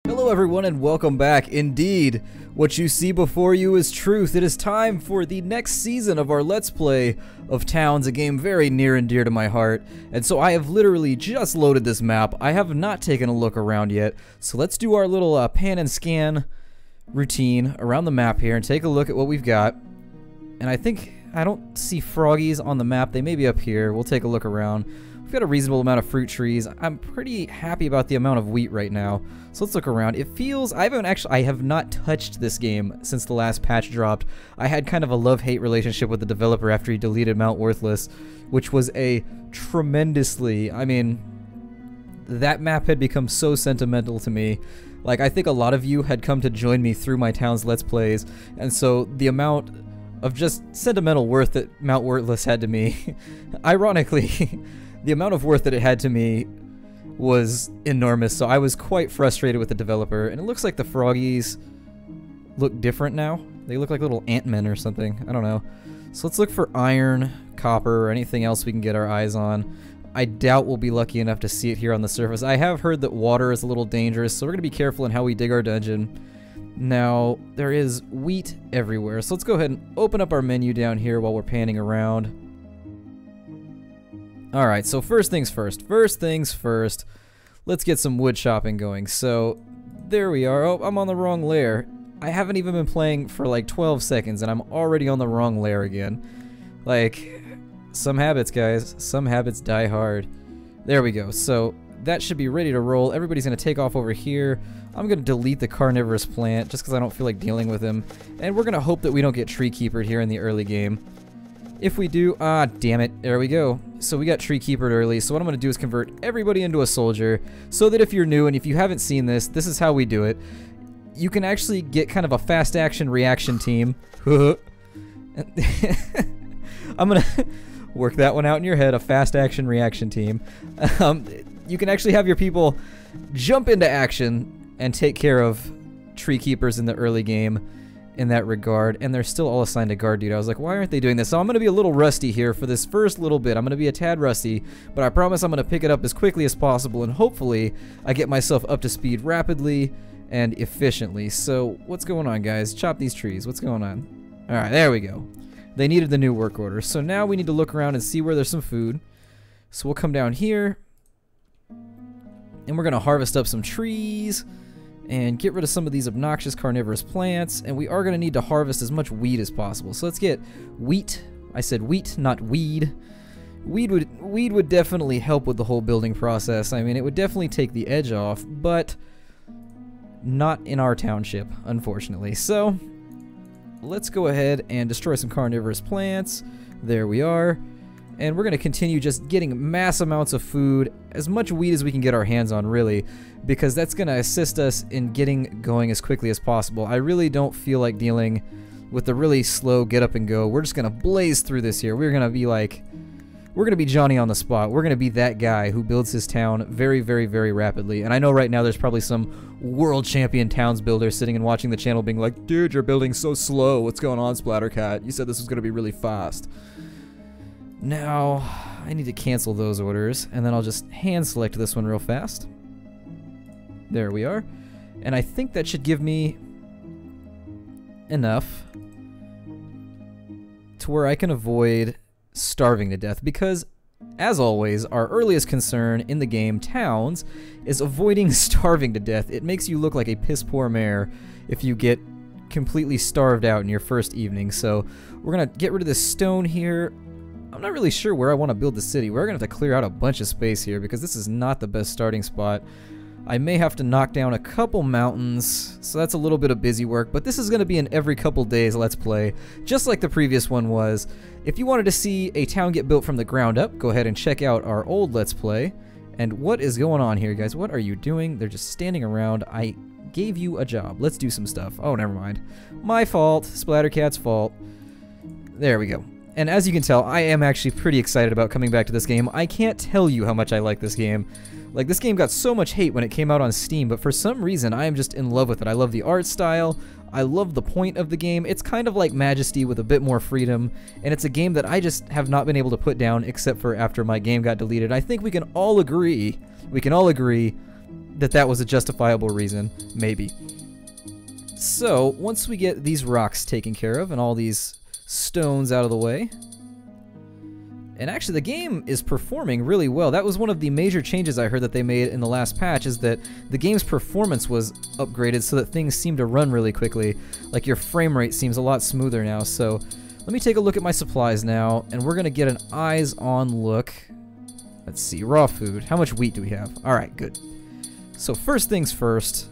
Hello everyone and welcome back. Indeed, what you see before you is truth. It is time for the next season of our Let's Play of Towns, a game very near and dear to my heart. And so I have literally just loaded this map. I have not taken a look around yet. So let's do our little pan and scan routine around the map here and take a look at what we've got. And I don't see froggies on the map. They may be up here. We'll take a look around. We've got a reasonable amount of fruit trees. I'm pretty happy about the amount of wheat right now. So let's look around. It feels, I have not touched this game since the last patch dropped. I had kind of a love-hate relationship with the developer after he deleted Mount Worthless, which was a tremendously, that map had become so sentimental to me. Like, I think a lot of you had come to join me through my Towns Let's Plays, and so the amount of just sentimental worth that Mount Worthless had to me, ironically, the amount of worth that it had to me was enormous, so I was quite frustrated with the developer. And it looks like the froggies look different now. They look like little ant-men or something. I don't know. So let's look for iron, copper, or anything else we can get our eyes on. I doubt we'll be lucky enough to see it here on the surface. I have heard that water is a little dangerous, so we're going to be careful in how we dig our dungeon. Now, there is wheat everywhere, so let's go ahead and open up our menu down here while we're panning around. Alright, so first things first. Let's get some wood chopping going. So, there we are. Oh, I'm on the wrong layer. I haven't even been playing for like 12 seconds and I'm already on the wrong layer again. Like, some habits, guys. Some habits die hard. There we go. So, that should be ready to roll. Everybody's going to take off over here. I'm going to delete the carnivorous plant just because I don't feel like dealing with him. And we're going to hope that we don't get tree keepered here in the early game. If we do, damn it, there we go. So we got tree keepered early, so what I'm going to do is convert everybody into a soldier, so that if you're new and if you haven't seen this, this is how we do it. You can actually get kind of a fast action reaction team. I'm going to work that one out in your head, a fast action reaction team. You can actually have your people jump into action and take care of tree keepers in the early game. In that regard, and they're still all assigned to guard duty. I was like, why aren't they doing this? So I'm going to be a little rusty here for this first little bit. I'm going to be a tad rusty, but I promise I'm going to pick it up as quickly as possible, and hopefully I get myself up to speed rapidly and efficiently. So what's going on, guys? Chop these trees. What's going on? Alright, there we go. They needed the new work order. So now we need to look around and see where there's some food. So we'll come down here, and we're going to harvest up some trees and get rid of some of these obnoxious carnivorous plants, and we are going to need to harvest as much wheat as possible. So let's get wheat. I said wheat, not weed. Weed would definitely help with the whole building process. I mean, it would definitely take the edge off, but not in our township, unfortunately. So let's go ahead and destroy some carnivorous plants. There we are. And we're going to continue just getting mass amounts of food, as much wheat as we can get our hands on, really, because that's going to assist us in getting going as quickly as possible. I really don't feel like dealing with the really slow get up and go. We're just going to blaze through this here. We're going to be like, we're going to be Johnny on the spot. We're going to be that guy who builds his town very, very, very rapidly. And I know right now there's probably some world champion towns builder sitting and watching the channel being like, dude, you're building so slow. What's going on, Splattercat? You said this was going to be really fast. Now, I need to cancel those orders, and then I'll just hand select this one real fast. There we are. And I think that should give me enough to where I can avoid starving to death, because, as always, our earliest concern in the game, Towns, is avoiding starving to death. It makes you look like a piss-poor mare if you get completely starved out in your first evening. So, we're going to get rid of this stone here. I'm not really sure where I want to build the city. We're going to have to clear out a bunch of space here because this is not the best starting spot. I may have to knock down a couple mountains, so that's a little bit of busy work, but this is going to be an every couple days Let's Play, just like the previous one was. If you wanted to see a town get built from the ground up, go ahead and check out our old Let's Play. And what is going on here, guys? What are you doing? They're just standing around. I gave you a job. Let's do some stuff. Oh, never mind. My fault. Splattercat's fault. There we go. And as you can tell, I am actually pretty excited about coming back to this game. I can't tell you how much I like this game. Like, this game got so much hate when it came out on Steam, but for some reason, I am just in love with it. I love the art style. I love the point of the game. It's kind of like Majesty with a bit more freedom, and it's a game that I just have not been able to put down except for after my game got deleted. I think we can all agree that was a justifiable reason. Maybe. So, once we get these rocks taken care of and all these stones out of the way, and actually the game is performing really well. That was one of the major changes I heard that they made in the last patch, is that the game's performance was upgraded so that things seem to run really quickly. Like your frame rate seems a lot smoother now. So let me take a look at my supplies now, and we're gonna get an eyes-on look. Let's see, raw food. How much wheat do we have? Alright, good. So first things first,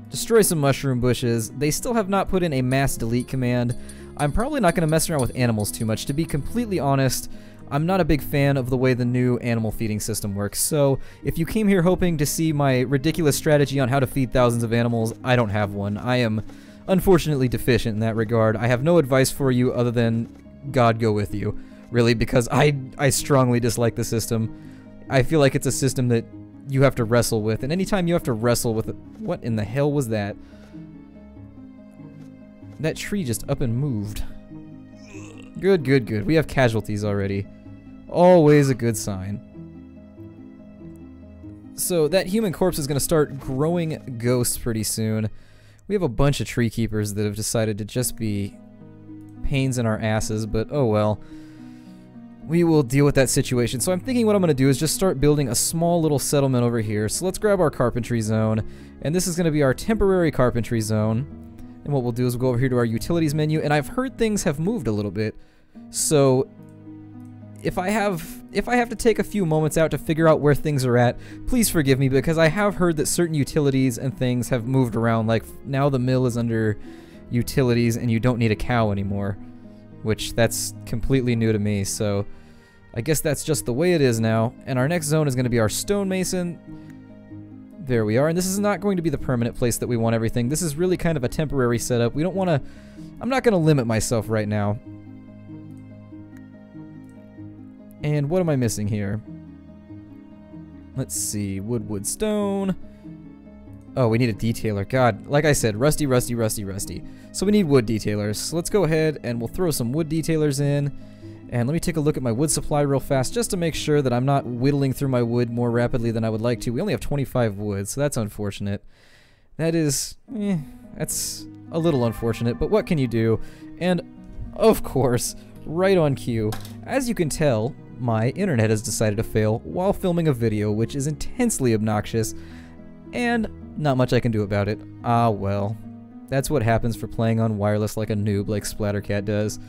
destroy some mushroom bushes. They still have not put in a mass delete command. I'm probably not going to mess around with animals too much. To be completely honest, I'm not a big fan of the way the new animal feeding system works. So if you came here hoping to see my ridiculous strategy on how to feed thousands of animals, I don't have one. I am unfortunately deficient in that regard. I have no advice for you other than God go with you, really, because I strongly dislike the system. I feel like it's a system that you have to wrestle with, and anytime you have to wrestle with it, what in the hell was that? That tree just up and moved. Good, good, good. We have casualties already. Always a good sign. So that human corpse is going to start growing ghosts pretty soon. We have a bunch of tree keepers that have decided to just be pains in our asses, but oh well. We will deal with that situation. So I'm thinking what I'm going to do is just start building a small little settlement over here. So let's grab our carpentry zone, and this is going to be our temporary carpentry zone. And what we'll do is we'll go over here to our utilities menu, and I've heard things have moved a little bit. So if I have to take a few moments out to figure out where things are at, please forgive me, because I have heard that certain utilities and things have moved around. Like now the mill is under utilities and you don't need a cow anymore, which that's completely new to me. So I guess that's just the way it is now. And our next zone is going to be our stonemason. There we are, and this is not going to be the permanent place that we want everything. This is really kind of a temporary setup. We don't want to... I'm not going to limit myself right now. And what am I missing here? Let's see. Wood, stone. Oh, we need a detailer. God, like I said, rusty. So we need wood detailers. So let's go ahead and we'll throw some wood detailers in. And let me take a look at my wood supply real fast just to make sure that I'm not whittling through my wood more rapidly than I would like to. We only have 25 wood, so that's unfortunate. That is, that's a little unfortunate, but what can you do? And, of course, right on cue, as you can tell, my internet has decided to fail while filming a video, which is intensely obnoxious, and not much I can do about it. Ah, well. That's what happens for playing on wireless like a noob like Splattercat does.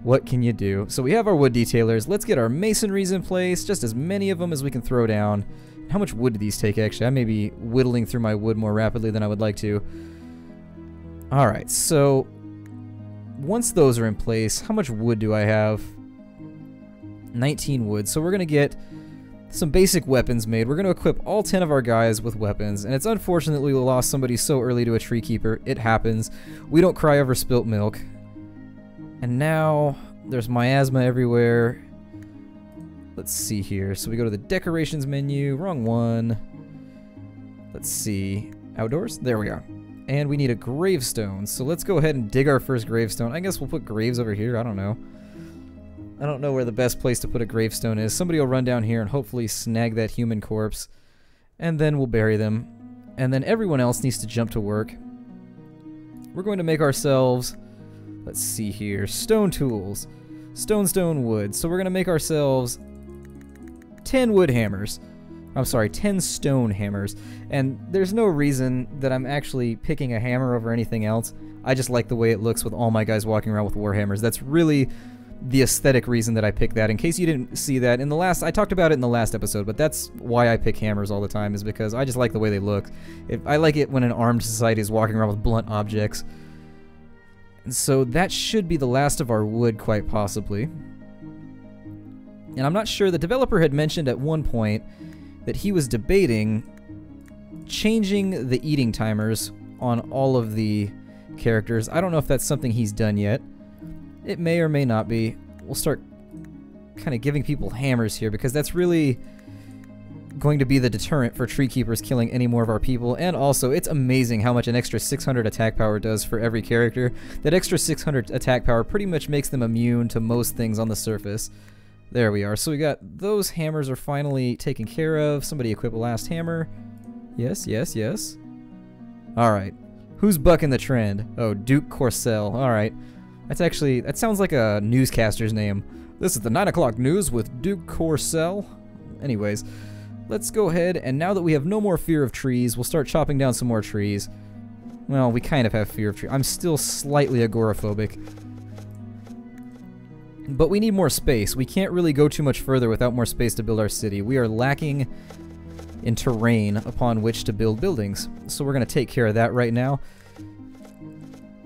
What can you do? So we have our wood detailers. Let's get our masonries in place, just as many of them as we can throw down. How much wood do these take, actually? I may be whittling through my wood more rapidly than I would like to. Alright, so once those are in place, how much wood do I have? 19 wood. So we're going to get some basic weapons made. We're going to equip all 10 of our guys with weapons, and it's unfortunate we lost somebody so early to a tree keeper. It happens. We don't cry over spilt milk. And now, there's miasma everywhere. Let's see here. So we go to the decorations menu. Wrong one. Let's see. Outdoors? There we are. And we need a gravestone. So let's go ahead and dig our first gravestone. I guess we'll put graves over here. I don't know. I don't know where the best place to put a gravestone is. Somebody will run down here and hopefully snag that human corpse. And then we'll bury them. And then everyone else needs to jump to work. We're going to make ourselves... Let's see here. Stone tools. Stone, wood. So we're going to make ourselves 10 wood hammers. I'm sorry, 10 stone hammers. And there's no reason that I'm actually picking a hammer over anything else. I just like the way it looks with all my guys walking around with war hammers. That's really the aesthetic reason that I picked that. In case you didn't see that, I talked about it in the last episode, but that's why I pick hammers all the time, is because I just like the way they look. I like it when an armed society is walking around with blunt objects. So that should be the last of our wood, quite possibly. And I'm not sure, the developer had mentioned at one point that he was debating changing the eating timers on all of the characters. I don't know if that's something he's done yet. It may or may not be. We'll start kind of giving people hammers here, because that's really going to be the deterrent for tree keepers killing any more of our people. And also, it's amazing how much an extra 600 attack power does for every character. That extra 600 attack power pretty much makes them immune to most things on the surface. There we are. So we got those hammers are finally taken care of. Somebody equip a last hammer. Yes, yes, yes. Alright. Who's bucking the trend? Oh, Duke Corcel. Alright. That sounds like a newscaster's name. This is the 9 o'clock news with Duke Corcel. Anyways, let's go ahead, and now that we have no more fear of trees, we'll start chopping down some more trees. Well, we kind of have fear of trees. I'm still slightly agoraphobic. But we need more space. We can't really go too much further without more space to build our city. We are lacking in terrain upon which to build buildings. So we're going to take care of that right now.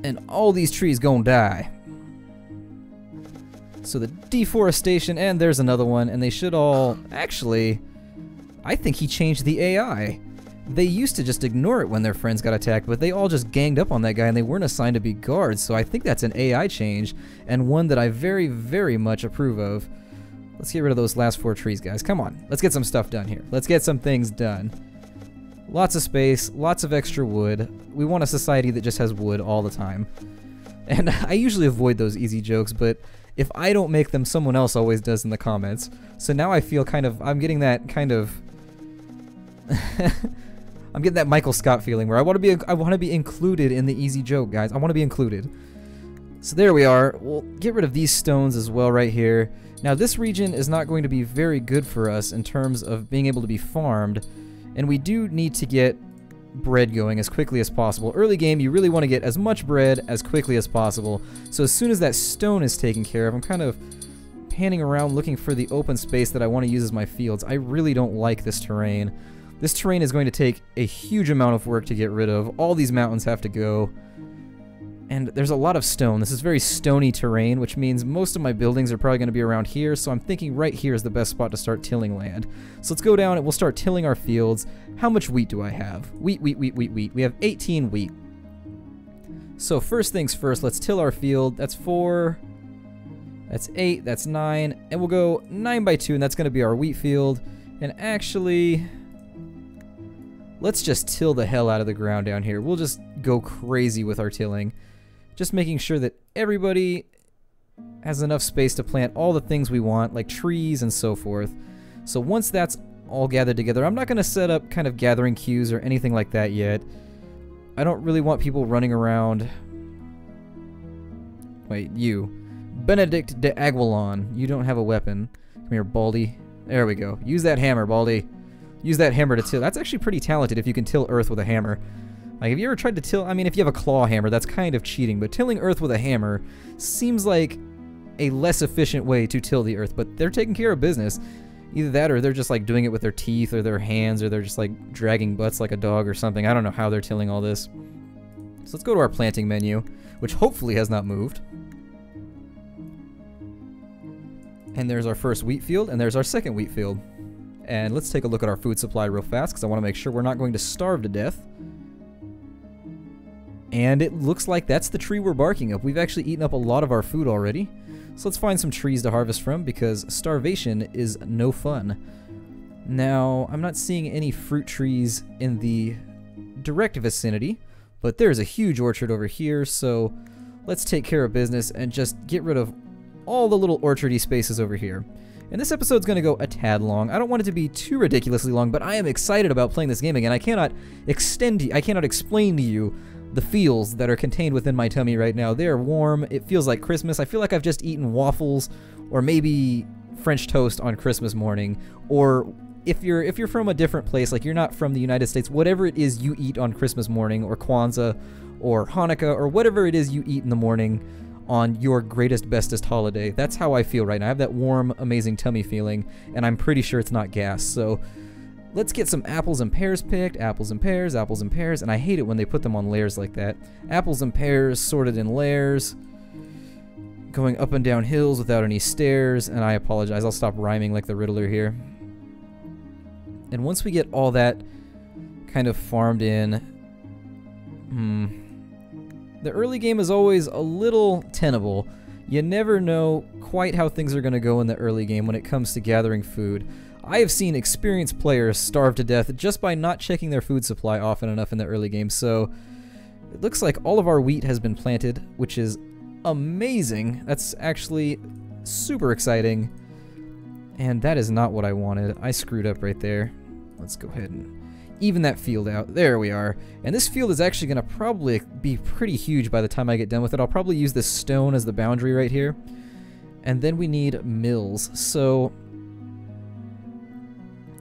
And all these trees gonna die. So the deforestation, and there's another one, and they should all... Actually, I think he changed the AI. They used to just ignore it when their friends got attacked, but they all just ganged up on that guy and they weren't assigned to be guards, so I think that's an AI change, and one that I very, very much approve of. Let's get rid of those last 4 trees, guys. Come on, let's get some stuff done here. Let's get some things done. Lots of space, lots of extra wood. We want a society that just has wood all the time. And I usually avoid those easy jokes, but if I don't make them, someone else always does in the comments. So now I feel I'm getting that kind of... I'm getting that Michael Scott feeling where I want to be included in the easy joke, guys. I want to be included. So there we are. We'll get rid of these stones as well right here. Now this region is not going to be very good for us in terms of being able to be farmed. And we do need to get bread going as quickly as possible. Early game, you really want to get as much bread as quickly as possible. So as soon as that stone is taken care of, I'm kind of panning around looking for the open space that I want to use as my fields. I really don't like this terrain. This terrain is going to take a huge amount of work to get rid of. All these mountains have to go. And there's a lot of stone. This is very stony terrain, which means most of my buildings are probably going to be around here, so I'm thinking right here is the best spot to start tilling land. So let's go down and we'll start tilling our fields. How much wheat do I have? Wheat. We have 18 wheat. So first things first, let's till our field. That's 4, that's 8, that's 9, and we'll go 9 by 2, and that's going to be our wheat field. And actually, let's just till the hell out of the ground down here. We'll just go crazy with our tilling. Just making sure that everybody has enough space to plant all the things we want, like trees and so forth. So once that's all gathered together, I'm not going to set up kind of gathering queues or anything like that yet. I don't really want people running around. Wait, you. Benedict de Aguilon. You don't have a weapon. Come here, Baldy. There we go. Use that hammer, Baldy. Use that hammer to till. That's actually pretty talented if you can till earth with a hammer. Like, have you ever tried to till... I mean, if you have a claw hammer, that's kind of cheating, but tilling earth with a hammer seems like a less efficient way to till the earth, but they're taking care of business. Either that or they're just, like, doing it with their teeth or their hands, or they're just, like, dragging butts like a dog or something. I don't know how they're tilling all this. So let's go to our planting menu, which hopefully has not moved. And there's our first wheat field, and there's our second wheat field. And let's take a look at our food supply real fast, because I want to make sure we're not going to starve to death. And it looks like that's the tree we're barking up. We've actually eaten up a lot of our food already. So let's find some trees to harvest from, because starvation is no fun. Now, I'm not seeing any fruit trees in the direct vicinity, but there's a huge orchard over here, so let's take care of business and just get rid of all the little orchardy spaces over here. And this episode's going to go a tad long. I don't want it to be too ridiculously long, but I am excited about playing this game again. I cannot explain to you the feels that are contained within my tummy right now. They are warm. It feels like Christmas. I feel like I've just eaten waffles or maybe French toast on Christmas morning. Or if you're from a different place, like you're not from the United States, whatever it is you eat on Christmas morning or Kwanzaa or Hanukkah or whatever it is you eat in the morning on your greatest, bestest holiday. That's how I feel right now. I have that warm, amazing tummy feeling, and I'm pretty sure it's not gas. So let's get some apples and pears picked. Apples and pears, and I hate it when they put them on layers like that. Apples and pears sorted in layers, going up and down hills without any stairs, and I apologize. I'll stop rhyming like the Riddler here. And once we get all that kind of farmed in, the early game is always a little tenable. You never know quite how things are going to go in the early game when it comes to gathering food. I have seen experienced players starve to death just by not checking their food supply often enough in the early game, so it looks like all of our wheat has been planted, which is amazing. That's actually super exciting, and that is not what I wanted. I screwed up right there. Let's go ahead and even that field out. There we are. And this field is actually going to probably be pretty huge by the time I get done with it. I'll probably use this stone as the boundary right here. And then we need mills. So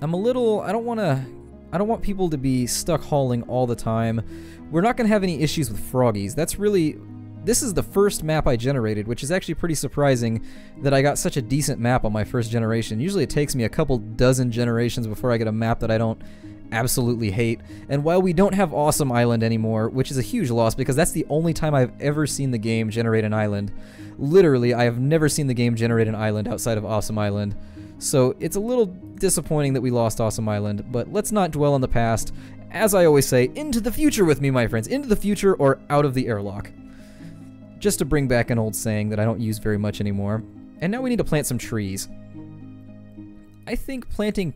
I'm a little, I don't want people to be stuck hauling all the time. We're not going to have any issues with froggies. This is the first map I generated, which is actually pretty surprising that I got such a decent map on my first generation. Usually it takes me a couple dozen generations before I get a map that I don't absolutely hate. And while we don't have Awesome Island anymore, which is a huge loss because that's the only time I've ever seen the game generate an island. Literally, I have never seen the game generate an island outside of Awesome Island. So it's a little disappointing that we lost Awesome Island, but let's not dwell on the past. As I always say, into the future with me, my friends. Into the future or out of the airlock. Just to bring back an old saying that I don't use very much anymore. And now we need to plant some trees. I think planting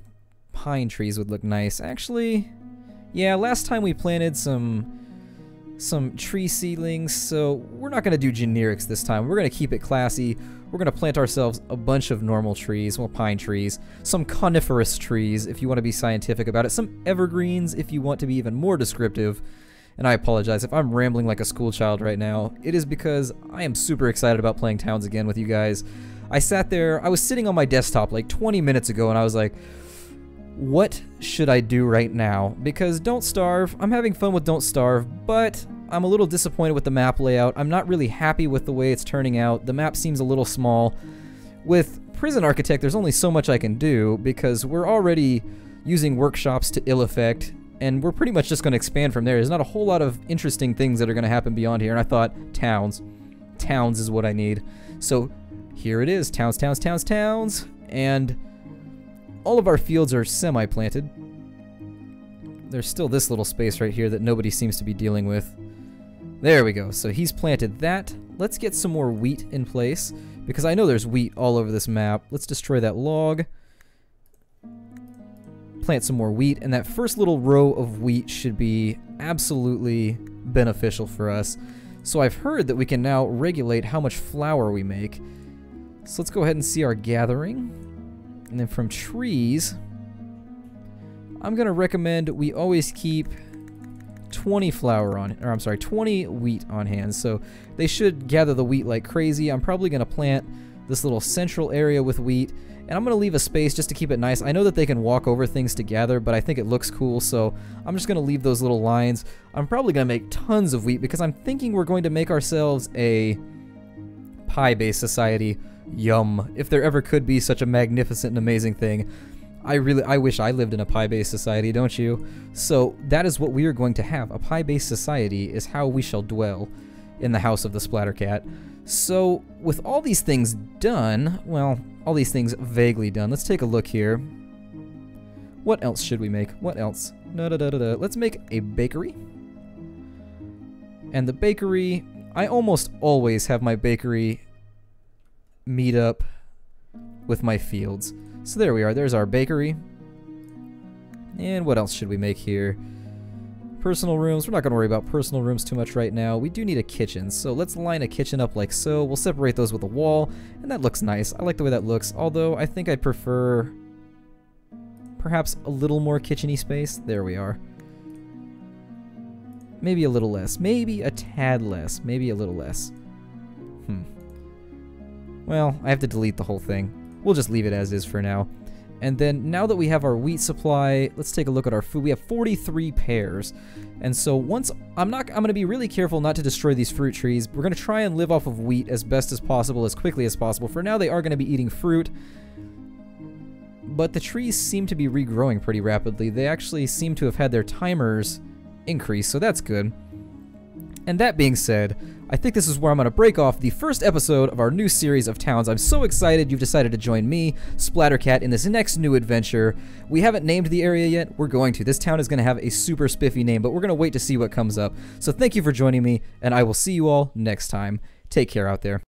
pine trees would look nice. Actually, yeah, last time we planted some tree seedlings, so we're not going to do generics this time. We're going to keep it classy. We're going to plant ourselves a bunch of normal trees, well, pine trees, some coniferous trees if you want to be scientific about it, some evergreens if you want to be even more descriptive. And I apologize if I'm rambling like a school child right now. It is because I am super excited about playing Towns again with you guys. I sat there, I was sitting on my desktop like 20 minutes ago and I was like, what should I do right now? Because Don't Starve, I'm having fun with Don't Starve, but I'm a little disappointed with the map layout. I'm not really happy with the way it's turning out. The map seems a little small. With Prison Architect, there's only so much I can do because we're already using workshops to ill effect. And we're pretty much just going to expand from there. There's not a whole lot of interesting things that are going to happen beyond here. And I thought, towns. Towns is what I need. So here it is. Towns, towns, towns, towns. And all of our fields are semi-planted. There's still this little space right here that nobody seems to be dealing with. There we go. So he's planted that. Let's get some more wheat in place. Because I know there's wheat all over this map. Let's destroy that log. Plant some more wheat, and that first little row of wheat should be absolutely beneficial for us. So I've heard that we can now regulate how much flour we make. So let's go ahead and see our gathering. And then from trees, I'm going to recommend we always keep 20 20 wheat on hand. So they should gather the wheat like crazy. I'm probably going to plant this little central area with wheat. And I'm going to leave a space just to keep it nice. I know that they can walk over things together, but I think it looks cool, so I'm just going to leave those little lines. I'm probably going to make tons of wheat because I'm thinking we're going to make ourselves a pie-based society. Yum. If there ever could be such a magnificent and amazing thing. I wish I lived in a pie-based society, don't you? So that is what we are going to have. A pie-based society is how we shall dwell in the house of the Splattercat. So with all these things done, well, all these things vaguely done, let's take a look here. What else should we make? What else? Let's make a bakery. And the bakery, I almost always have my bakery meet up with my fields. So there we are, there's our bakery. And what else should we make here? Personal rooms, we're not going to worry about personal rooms too much right now. We do need a kitchen, so let's line a kitchen up like so. We'll separate those with a wall, and that looks nice. I like the way that looks, although I think I'd prefer perhaps a little more kitchen-y space. There we are. Maybe a little less. Maybe a tad less. Maybe a little less. Well, I have to delete the whole thing. We'll just leave it as is for now. And then now that we have our wheat supply, let's take a look at our food. We have 43 pears. And so once I'm going to be really careful not to destroy these fruit trees. We're going to try and live off of wheat as best as possible, as quickly as possible. For now they are going to be eating fruit. But the trees seem to be regrowing pretty rapidly. They actually seem to have had their timers increase, so that's good. And that being said, I think this is where I'm going to break off the first episode of our new series of towns. I'm so excited you've decided to join me, Splattercat, in this next new adventure. We haven't named the area yet. We're going to. This town is going to have a super spiffy name, but we're going to wait to see what comes up. So thank you for joining me, and I will see you all next time. Take care out there.